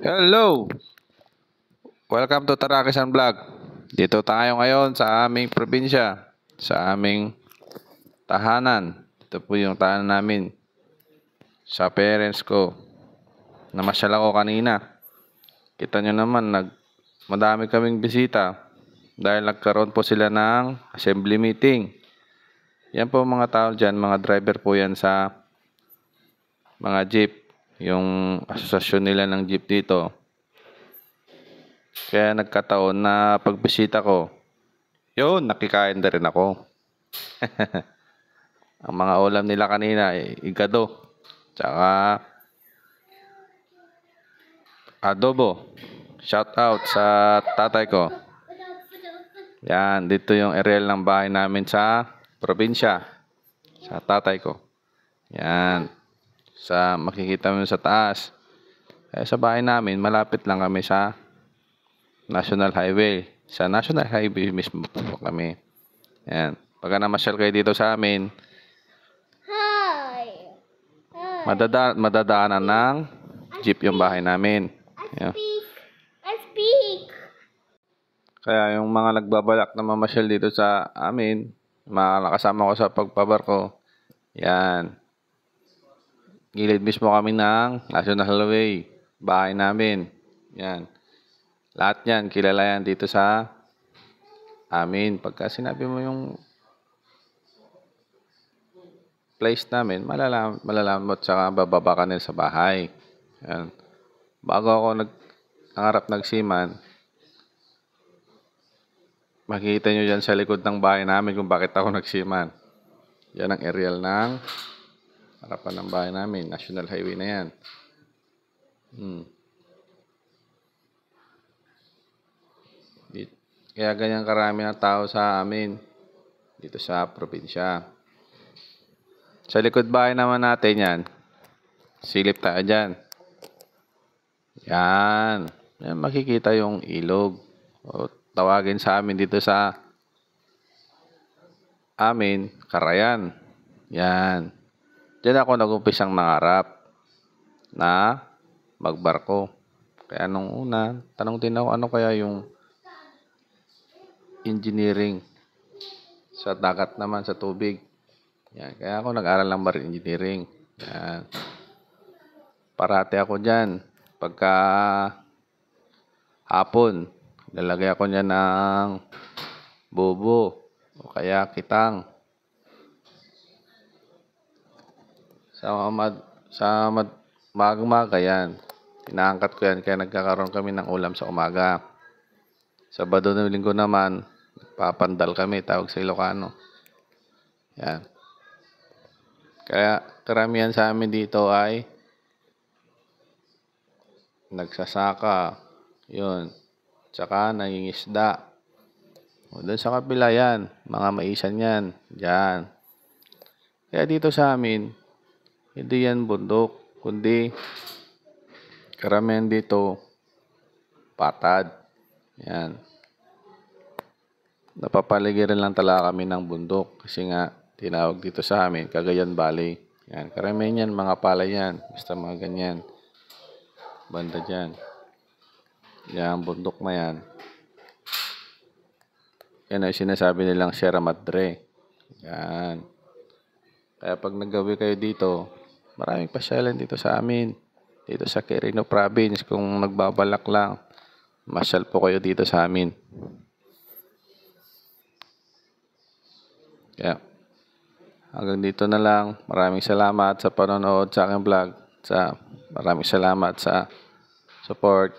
Hello! Welcome to Tarakisan Vlog. Dito tayo ngayon sa aming probinsya, sa aming tahanan. Ito po yung tahanan namin sa parents ko. Namasyal ako kanina. Kita nyo naman, madami kaming bisita dahil nagkaroon po sila ng assembly meeting. Yan po mga tao dyan, mga driver po yan sa mga jeep. Yung asosasyon nila ng jeep dito. Kaya nagkataon na pagbisita ko, yun, nakikain na rin ako. Ang mga ulam nila kanina, igado, tsaka adobo. Shout out sa tatay ko. Yan, dito yung aerial ng bahay namin sa probinsya. Sa tatay ko. Yan. Makikita mo sa taas. Sa bahay namin, malapit lang kami sa National Highway. Sa National Highway mismo po kami. Yan. Pagka namasyal kayo dito sa amin, madadaanan ng jeep yung bahay namin. Yan. I speak. Kaya yung mga nagbabalak na mamasyal dito sa amin, mga nakasama ko sa pagbabarko, yan. Gilid mismo kami ng National Highway, bahay namin. Yan. Lahat yan, kilala yan dito sa amin. Pagka sinabi mo yung place namin, malalaman mo at saka bababa ka nila sa bahay. Yan. Bago ako nangarap nagsiman, makikita nyo dyan sa likod ng bahay namin kung bakit ako nagsiman. Yan ang aerial ng harapan ng bahay namin. National Highway na yan. Kaya ganyan karami ng tao sa amin dito sa probinsya. Sa likod bahay naman natin yan, silip tayo dyan. Yan. Yan, makikita yung ilog. O tawagin sa amin dito sa amin, Karayan. Yan. Diyan ako nag-umpisang nangarap na magbarko. Kaya nung una, tanong din ako ano kaya yung engineering sa dagat naman, sa tubig. Yan. Kaya ako nag-aral ng marine engineering. Yan. Parati ako dyan. Pagka hapon, lalagay ako dyan ng bobo o kaya kitang. Sa maga yan. Inaangkat ko yan kaya nagkakaroon kami ng ulam sa umaga. Sabado na linggo naman, papandal kami, tawag sa Ilocano. Yan. Kaya karamihan sa amin dito ay nagsasaka. Yun. Tsaka nangingisda. O, doon sa kabila yan. Mga maisan yan. Diyan. Kaya dito sa amin, hindi yan bundok, kundi karamihan dito patad. Yan. Napapaligiran lang talaga kami ng bundok kasi nga tinawag dito sa amin Cagayan Valley. Yan. Karamihan yan, mga palay yan. Basta mga ganyan. Banda dyan. Yan, bundok na yan. Yan ay sinasabi nilang Sierra Madre. Yan. Kaya pag naggawi kayo dito, maraming pasyalan dito sa amin. Dito sa Quirino Province. Kung nagbabalak lang, masyal po kayo dito sa amin. Kaya, hanggang dito na lang. Maraming salamat sa panonood sa aking vlog. Maraming salamat sa support.